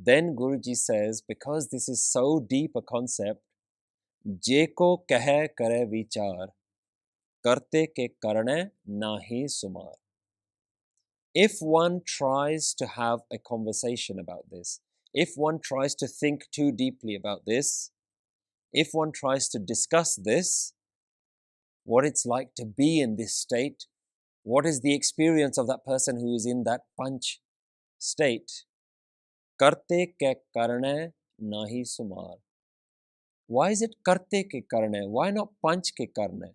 Then Guruji says, because this is so deep a concept, Jeko kahe kare vichar, karte ke karne nahi sumar. If one tries to have a conversation about this, if one tries to think too deeply about this, if one tries to discuss this, what it's like to be in this state, what is the experience of that person who is in that panch state, karte ke karne nahi sumar. Why is it karte ke karne? Why not panch ke karne?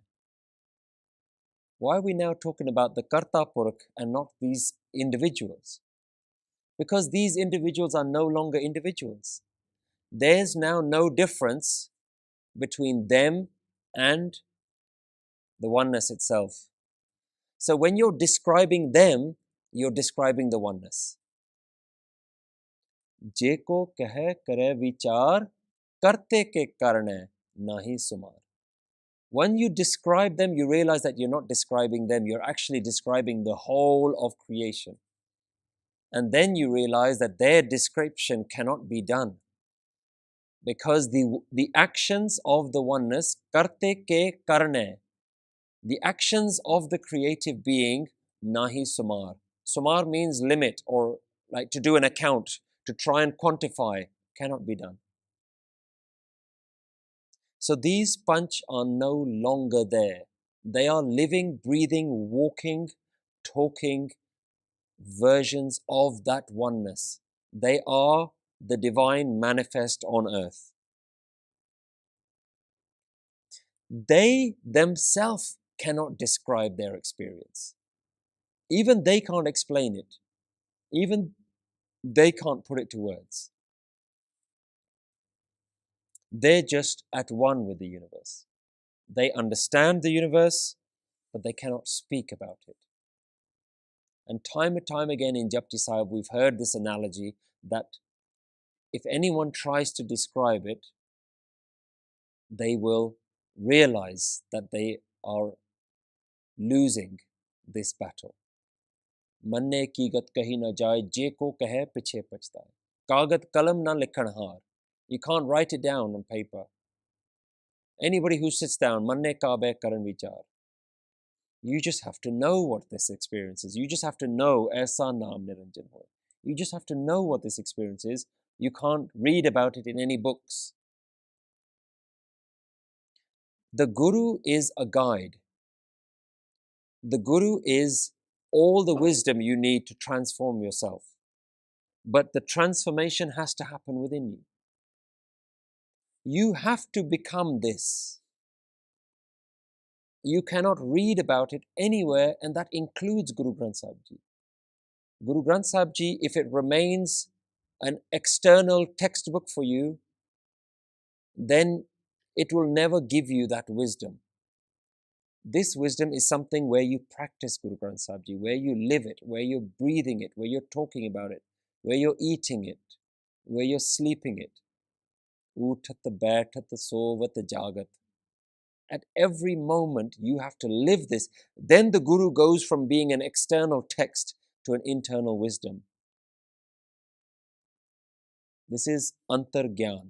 Why are we now talking about the karta purakh and not these individuals? Because these individuals are no longer individuals. There's now no difference between them and the oneness itself. So when you're describing them, you're describing the oneness. Jeko kahe kare vichar, karte ke karne nahi sumar. When you describe them, you realize that you're not describing them, you're actually describing the whole of creation. And then you realize that their description cannot be done. Because the actions of the oneness, karte ke karne, the actions of the creative being, nahi sumar. Sumar means limit, or like to do an account, to try and quantify, cannot be done. So these panch are no longer there. They are living, breathing, walking, talking versions of that oneness. They are the divine manifest on earth. They themselves cannot describe their experience. Even they can't explain it. Even they can't put it to words. They're just at one with the universe. They understand the universe, but they cannot speak about it. And time again in Japji Sahib, we've heard this analogy that if anyone tries to describe it, they will realize that they are losing this battle. Manne ki gat kahi na jaye, je ko kahe piche pachtaye. Kagat kalam na likhan haar. You can't write it down on paper. Anybody who sits down, manne kaabe karan vichar. You just have to know what this experience is. You just have to know aisa naam niranjan hoy. You just have to know what this experience is. You can't read about it in any books. The Guru is a guide. The Guru is all the wisdom you need to transform yourself. But the transformation has to happen within you. You have to become this. You cannot read about it anywhere, and that includes Guru Granth Sahib Ji. Guru Granth Sahib Ji, if it remains an external textbook for you, then it will never give you that wisdom. This wisdom is something where you practice Guru Granth Sahib Ji, where you live it, where you're breathing it, where you're talking about it, where you're eating it, where you're sleeping it. Uthat baitat sovat jagat. At every moment, you have to live this. Then the Guru goes from being an external text to an internal wisdom. This is antar gyan.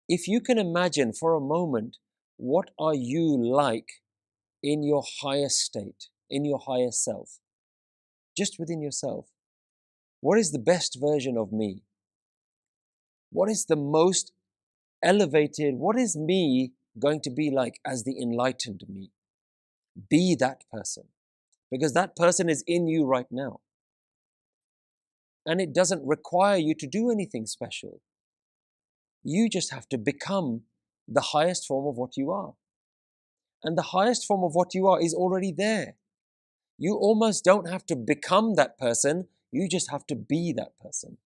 If you can imagine for a moment, what are you like in your higher state, in your higher self, just within yourself? What is the best version of me? What is the most elevated? What is me going to be like as the enlightened me? Be that person, because that person is in you right now. And it doesn't require you to do anything special. You just have to become the highest form of what you are. And the highest form of what you are is already there. You almost don't have to become that person, you just have to be that person.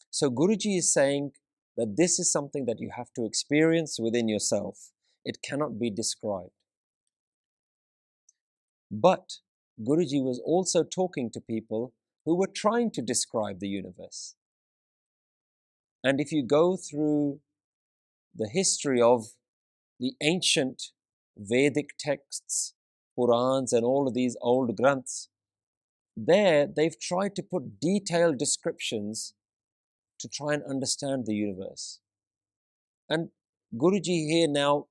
So Guruji is saying that this is something that you have to experience within yourself. It cannot be described. But Guruji was also talking to people who were trying to describe the universe. And if you go through the history of the ancient Vedic texts, Purans and all of these old granths, there they've tried to put detailed descriptions to try and understand the universe. And Guruji here now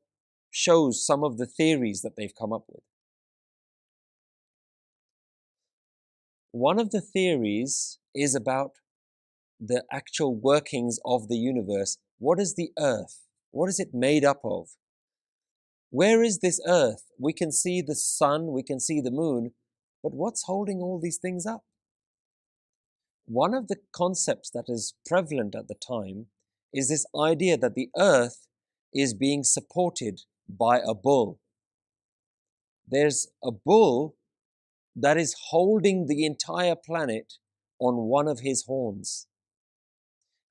shows some of the theories that they've come up with. One of the theories is about the actual workings of the universe. What is the earth? What is it made up of? Where is this earth? We can see the sun, we can see the moon, but what's holding all these things up? One of the concepts that is prevalent at the time is this idea that the earth is being supported by a bull. There's a bull that is holding the entire planet on one of his horns.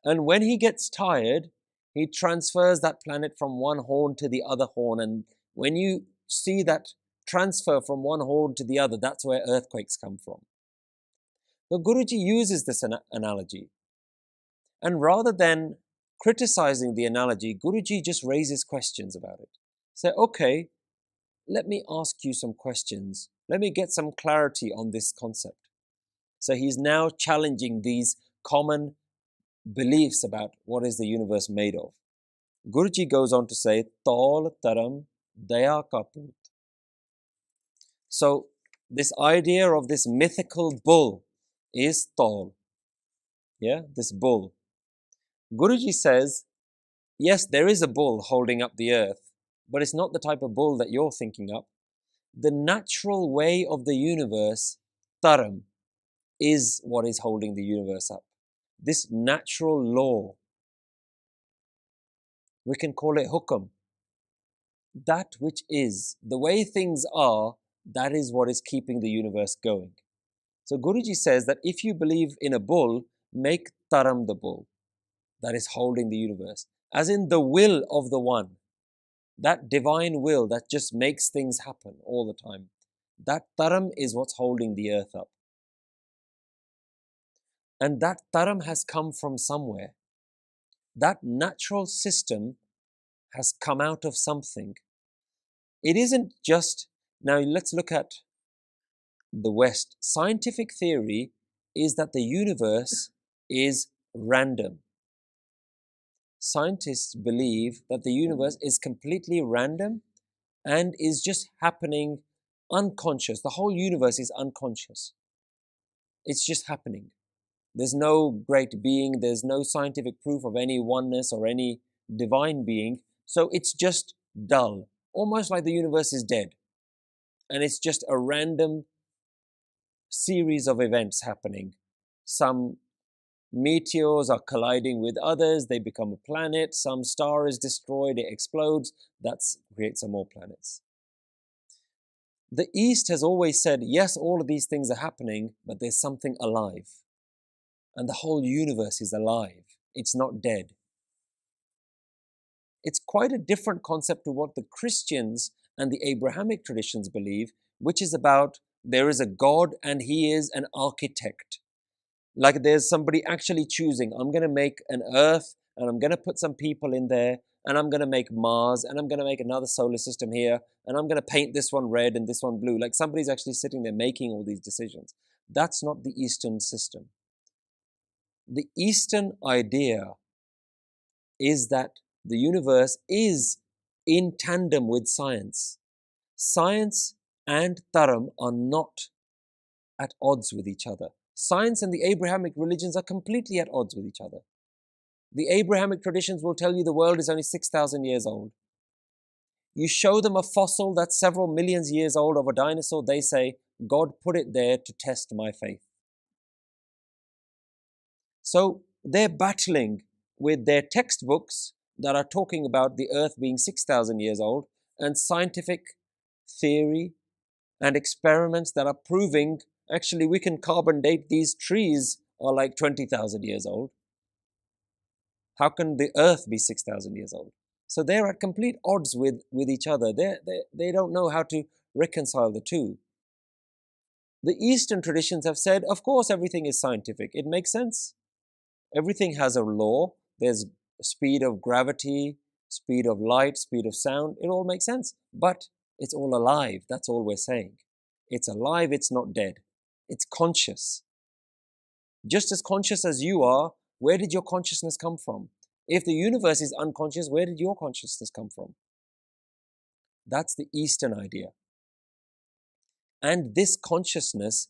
And when he gets tired, he transfers that planet from one horn to the other horn. And when you see that transfer from one horn to the other, that's where earthquakes come from. So Guruji uses this analogy. And rather than criticizing the analogy, Guruji just raises questions about it. Say, okay, let me ask you some questions. Let me get some clarity on this concept. So he's now challenging these common beliefs about what is the universe made of. Guruji goes on to say, Taul Taram Daya Kaput. So this idea of this mythical bull is Taul. Yeah, this bull. Guruji says, yes, there is a bull holding up the earth, but it's not the type of bull that you're thinking up. The natural way of the universe, Taram, is what is holding the universe up. This natural law, we can call it hukam. That which is, the way things are, that is what is keeping the universe going. So Guruji says that if you believe in a bull, make Taram the bull that is holding the universe, as in the will of the one, that divine will that just makes things happen all the time. That Taram is what's holding the earth up. And that Taram has come from somewhere. That natural system has come out of something. It isn't just, now let's look at the West. Scientific theory is that the universe is random. Scientists believe that the universe is completely random and is just happening unconscious. The whole universe is unconscious. It's just happening. There's no great being, there's no scientific proof of any oneness or any divine being. So it's just dull, almost like the universe is dead. And it's just a random series of events happening. Some meteors are colliding with others, they become a planet. Some star is destroyed, it explodes, that creates some more planets. The East has always said, yes, all of these things are happening, but there's something alive. And the whole universe is alive. It's not dead. It's quite a different concept to what the Christians and the Abrahamic traditions believe, which is about there is a God and he is an architect. Like there's somebody actually choosing, I'm going to make an earth and I'm going to put some people in there and I'm going to make Mars and I'm going to make another solar system here and I'm going to paint this one red and this one blue. Like somebody's actually sitting there making all these decisions. That's not the Eastern system. The Eastern idea is that the universe is in tandem with science. Science and Taram are not at odds with each other. Science and the Abrahamic religions are completely at odds with each other. The Abrahamic traditions will tell you the world is only 6,000 years old. You show them a fossil that's several millions years old of a dinosaur, they say, God put it there to test my faith. So they're battling with their textbooks that are talking about the earth being 6,000 years old and scientific theory and experiments that are proving actually we can carbon date these trees are like 20,000 years old. How can the earth be 6,000 years old? So they're at complete odds with each other. They don't know how to reconcile the two. The Eastern traditions have said, of course, everything is scientific. It makes sense. Everything has a law. There's speed of gravity, speed of light, speed of sound. It all makes sense. But it's all alive. That's all we're saying. It's alive. It's not dead. It's conscious. Just as conscious as you are, Where did your consciousness come from? If the universe is unconscious, where did your consciousness come from? That's the Eastern idea. And this consciousness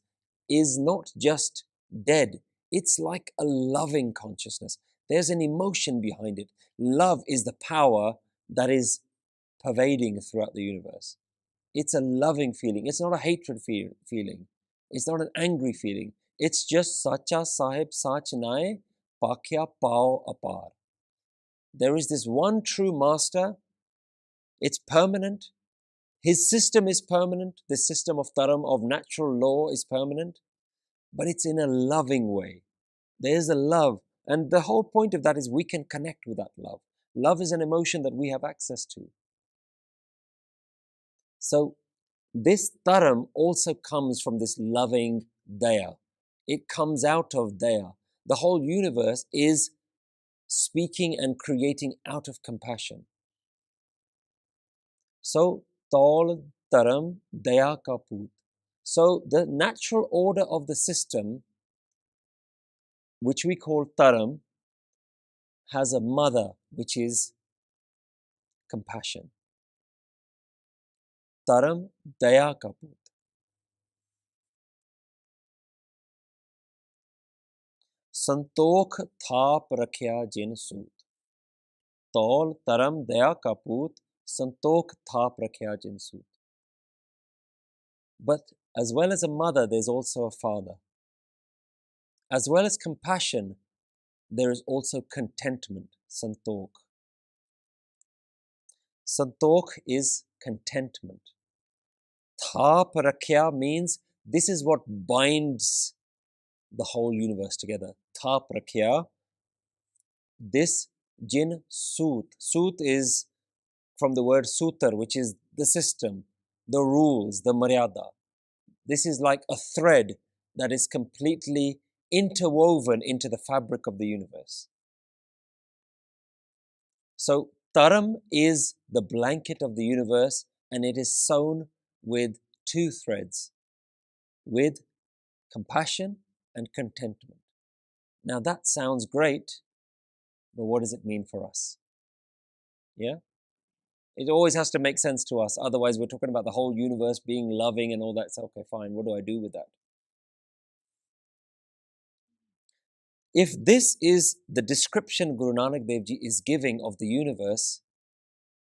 is not just dead, it's like a loving consciousness. There's an emotion behind it. Love is the power that is pervading throughout the universe. It's a loving feeling. It's not a hatred feeling. It's not an angry feeling. It's just Sacha Sahib Sach Nae Pakya Pao Apar. There is this one true master. It's permanent. His system is permanent. The system of dharam, of natural law, is permanent. But it's in a loving way. There's a love. And the whole point of that is we can connect with that love. Love is an emotion that we have access to. So this dharam also comes from this loving daya. It comes out of daya. The whole universe is speaking and creating out of compassion. So, tol dharam daya ka poot. So the natural order of the system, which we call dharam, has a mother, which is compassion. Dharam daya ka poot. Santokh थाप रखया जिन सूत. Tol taram daya ka poot, santokh thap rakhya jin soot. But as well as a mother, there's also a father. As well as compassion, there is also contentment, santokh. Santokh is contentment. Thap rakhya means this is what binds the whole universe together. Thap rakhya, this jin soot. Soot is from the word sutar, which is the system, the rules, the maryada. This is like a thread that is completely interwoven into the fabric of the universe. So Taram is the blanket of the universe, and it is sewn with two threads, with compassion and contentment. Now that sounds great, but what does it mean for us? Yeah? It always has to make sense to us. Otherwise, we're talking about the whole universe being loving and all that. So, okay, fine. What do I do with that? If this is the description Guru Nanak Dev Ji is giving of the universe,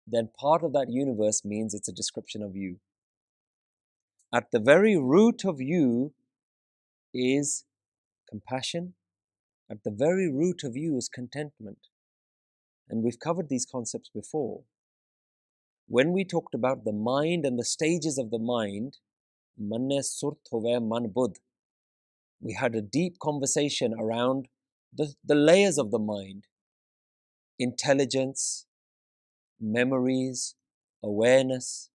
then part of that universe means it's a description of you. At the very root of you is compassion. At the very root of you is contentment. And we've covered these concepts before. When we talked about the mind and the stages of the mind, manne surt hove man buddh, we had a deep conversation around the layers of the mind: intelligence, memories, awareness,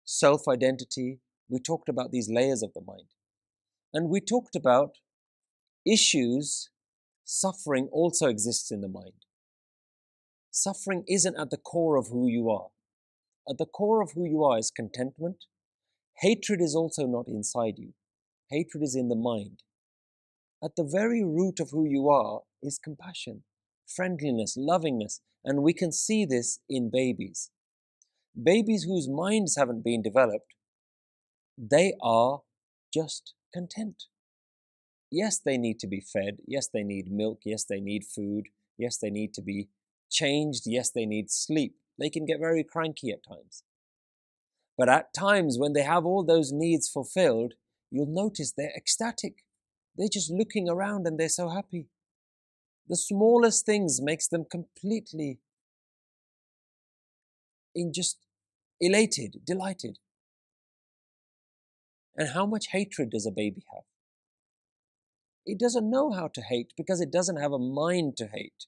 self-identity. We talked about these layers of the mind. And we talked about issues. Suffering also exists in the mind. Suffering isn't at the core of who you are. At the core of who you are is contentment. Hatred is also not inside you. Hatred is in the mind. At the very root of who you are is compassion, friendliness, lovingness. And we can see this in babies. Babies whose minds haven't been developed, they are just content. Yes, they need to be fed. Yes, they need milk. Yes, they need food. Yes, they need to be changed. Yes, they need sleep. They can get very cranky at times. But at times when they have all those needs fulfilled, you'll notice they're ecstatic. They're just looking around and they're so happy. The smallest things makes them completely just elated, delighted. And how much hatred does a baby have? It doesn't know how to hate because it doesn't have a mind to hate.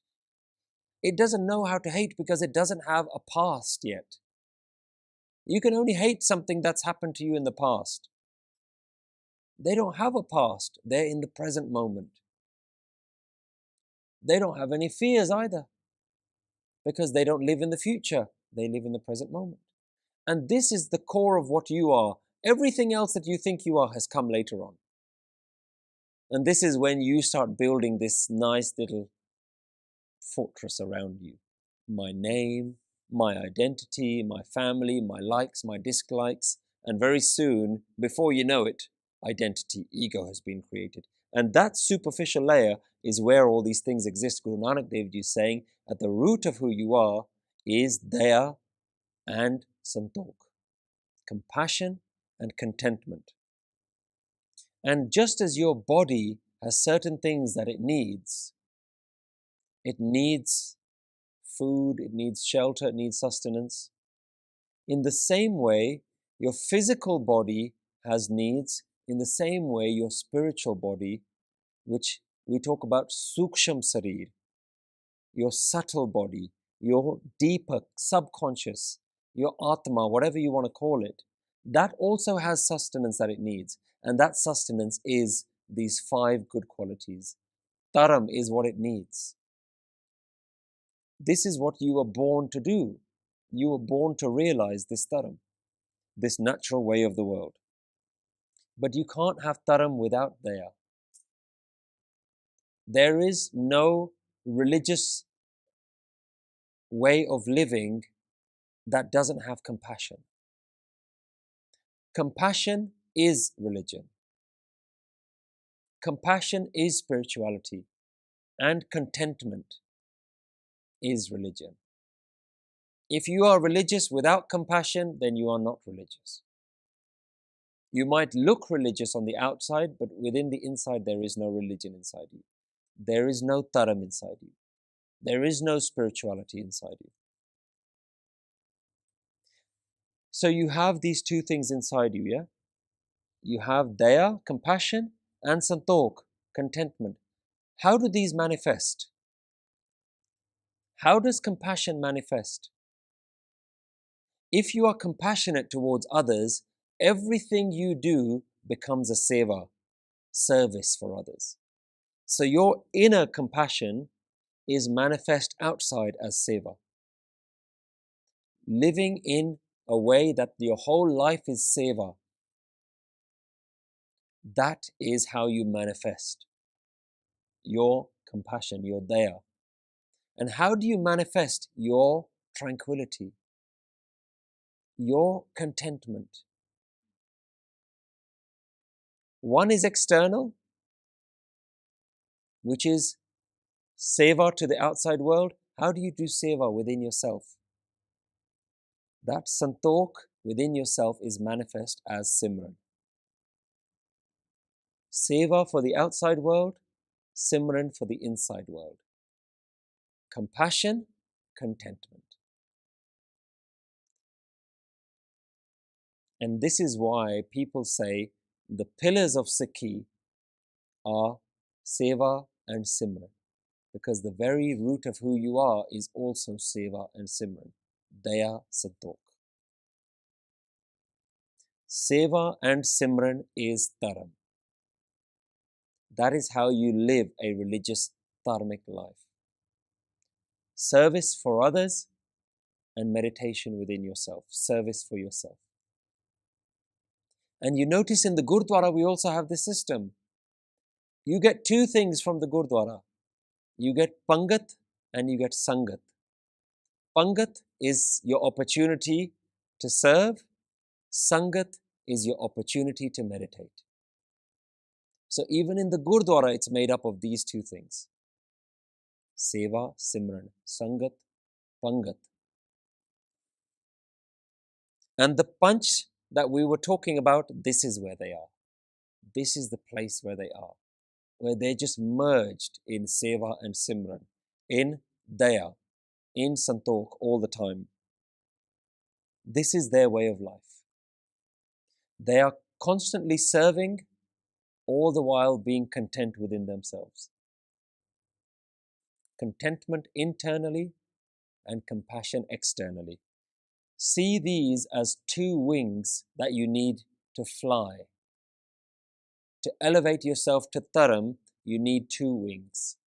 It doesn't know how to hate because it doesn't have a past yet. You can only hate something that's happened to you in the past. They don't have a past. They're in the present moment. They don't have any fears either because they don't live in the future. They live in the present moment. And this is the core of what you are. Everything else that you think you are has come later on. And this is when you start building this nice little fortress around you. My name, my identity, my family, my likes, my dislikes. And very soon, before you know it, identity, ego has been created. And that superficial layer is where all these things exist. Guru Nanak Dev Ji is saying, at the root of who you are is daya and santokh, compassion and contentment. And just as your body has certain things that it needs food, it needs shelter, it needs sustenance. In the same way, your physical body has needs. In the same way, your spiritual body, which we talk about suksham sarir, your subtle body, your deeper subconscious, your atma, whatever you want to call it, that also has sustenance that it needs. And that sustenance is these 5 good qualities. Dharam is what it needs. This is what you were born to do. You were born to realize this dharam, this natural way of the world. But you can't have dharam without daya. There is no religious way of living that doesn't have compassion. Compassion is religion. Compassion is spirituality. And contentment is religion. If you are religious without compassion, then you are not religious. You might look religious on the outside, but within the inside, there is no religion inside you. There is no dharam inside you. There is no spirituality inside you. So you have these 2 things inside you, yeah? You have daya, compassion, and santokh, contentment. How do these manifest? How does compassion manifest? If you are compassionate towards others, everything you do becomes a seva, service for others. So your inner compassion is manifest outside as seva. Living in a way that your whole life is seva. That is how you manifest your compassion, your daya. And how do you manifest your tranquility, your contentment? One is external, which is seva to the outside world. How do you do seva within yourself? That santokh within yourself is manifest as simran. Seva for the outside world, simran for the inside world. Compassion, contentment. And this is why people say the pillars of Sikhi are seva and simran, because the very root of who you are is also seva and simran, daya, santokh. Seva and simran is dharam. That is how you live a religious dharmic life. Service for others and meditation within yourself, service for yourself. And you notice in the Gurdwara we also have this system. You get 2 things from the Gurdwara. You get Pangat and you get Sangat. Pangat is your opportunity to serve. Sangat is your opportunity to meditate. So even in the Gurdwara, it's made up of these 2 things. Seva, Simran, Sangat, Pangat. And the Panch that we were talking about, this is where they are. This is the place where they are, where they just merged in Seva and Simran, in Daya, in Santokh all the time. This is their way of life. They are constantly serving, all the while being content within themselves. Contentment internally and compassion externally. See these as 2 wings that you need to fly. To elevate yourself to dharam, you need 2 wings.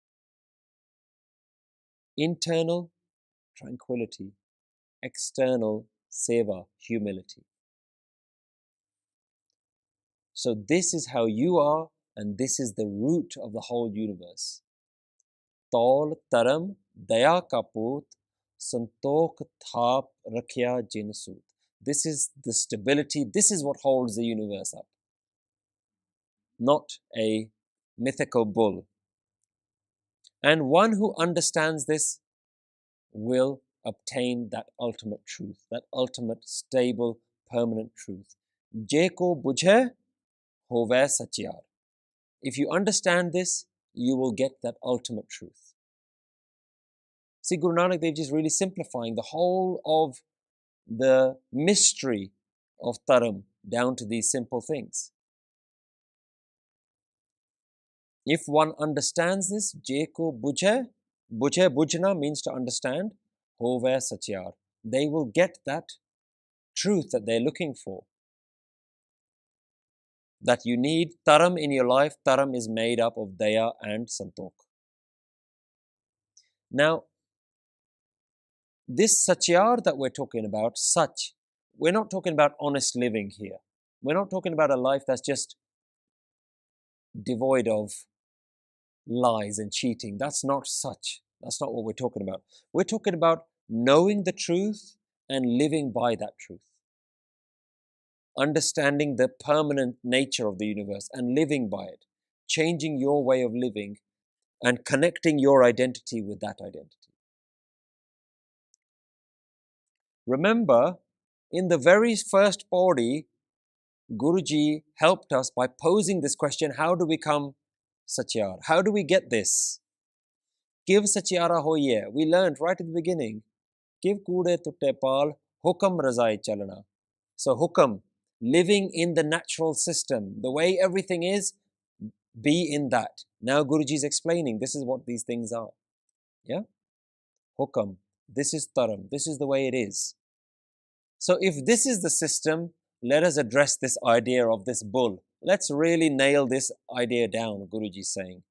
Internal, tranquility. External, seva, humility. So this is how you are, And this is the root of the whole universe. Tol taram daya kaput santok thap rakhya jinsut. This is the stability, this is what holds the universe up, not a mythical bull. And one who understands this will obtain that ultimate truth, that ultimate, stable, permanent truth. Jeko bujhe hove satyar. If you understand this, you will get that ultimate truth. See, Guru Nanak Dev Ji is really simplifying the whole of the mystery of Taram down to these simple things. If one understands this, Jeko bujhe, bujna means to understand, hove satyar. They will get that truth that they're looking for. That you need taram in your life. Taram is made up of daya and santok. Now, this satyar that we're talking about, sach, we're not talking about honest living here. We're not talking about a life that's just devoid of lies and cheating. That's not such. That's not what we're talking about. We're talking about knowing the truth and living by that truth. Understanding the permanent nature of the universe and living by it. Changing your way of living and connecting your identity with that identity. Remember, in the very first Pauri, Guruji helped us by posing this question, how do we come Satyar? How do we get this? Kiv Satyara hoye. We learned right at the beginning. Kiv kude tutte pal, hukam razai chalana. So hukam, living in the natural system, the way everything is, be in that. Now Guruji is explaining, this is what these things are. Yeah? Hukam, this is taram, this is the way it is. So if this is the system, let us address this idea of this bull. Let's really nail this idea down, Guruji is saying.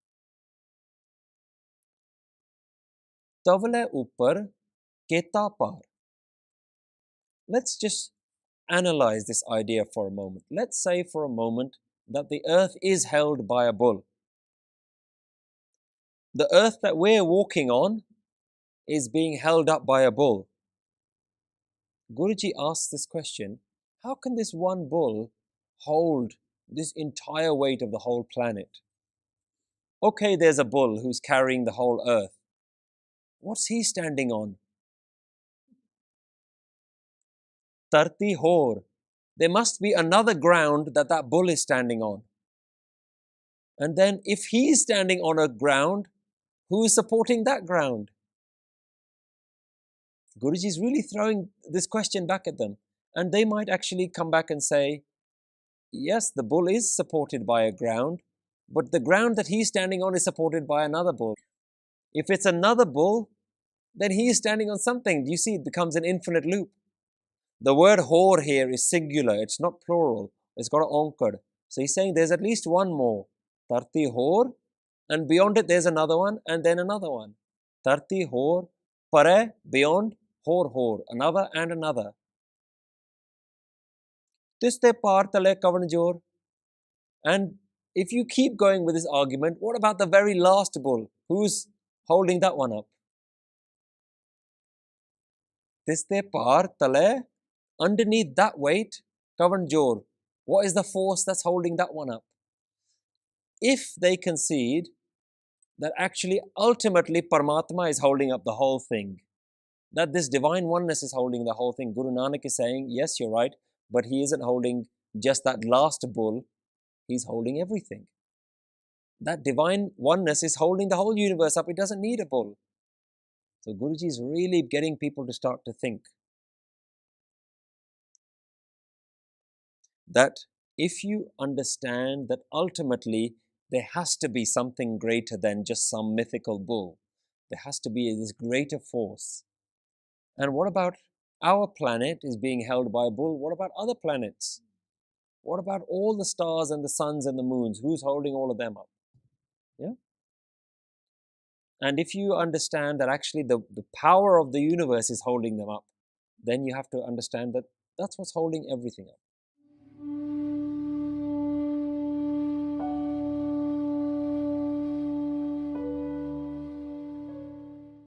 Tavle upar keta par. Let's just analyze this idea for a moment. Let's say for a moment that the earth is held by a bull. The earth that we're walking on is being held up by a bull. Guruji asks this question, how can this one bull hold this entire weight of the whole planet? Okay, there's a bull who's carrying the whole earth. What's he standing on? Tarti hor. There must be another ground that that bull is standing on. And then if he's standing on a ground, who is supporting that ground? Guruji is really throwing this question back at them. And they might actually come back and say, yes, the bull is supported by a ground, but the ground that he's standing on is supported by another bull. If it's another bull, then he is standing on something. Do you see? It becomes an infinite loop. The word hor here is singular. It's not plural. It's got an onkar. So he's saying there's at least one more. Tarti hor, and beyond it there's another one, and then another one. Tarti hor, pare, beyond, hor, another and another. Tiste par tale kavanjor. And if you keep going with this argument, what about the very last bull? Who's holding that one up? Tiste par tale, underneath that weight, kavanjor. What is the force that's holding that one up? If they concede that actually ultimately Paramatma is holding up the whole thing, that this divine oneness is holding the whole thing, Guru Nanak is saying, yes, you're right, but he isn't holding just that last bull, he's holding everything. That divine oneness is holding the whole universe up, it doesn't need a bull. So Guruji is really getting people to start to think that if you understand that ultimately there has to be something greater than just some mythical bull, there has to be this greater force. And what about our planet is being held by a bull? What about other planets? What about all the stars and the suns and the moons? Who's holding all of them up? Yeah. And if you understand that actually the power of the universe is holding them up, then you have to understand that that's what's holding everything up.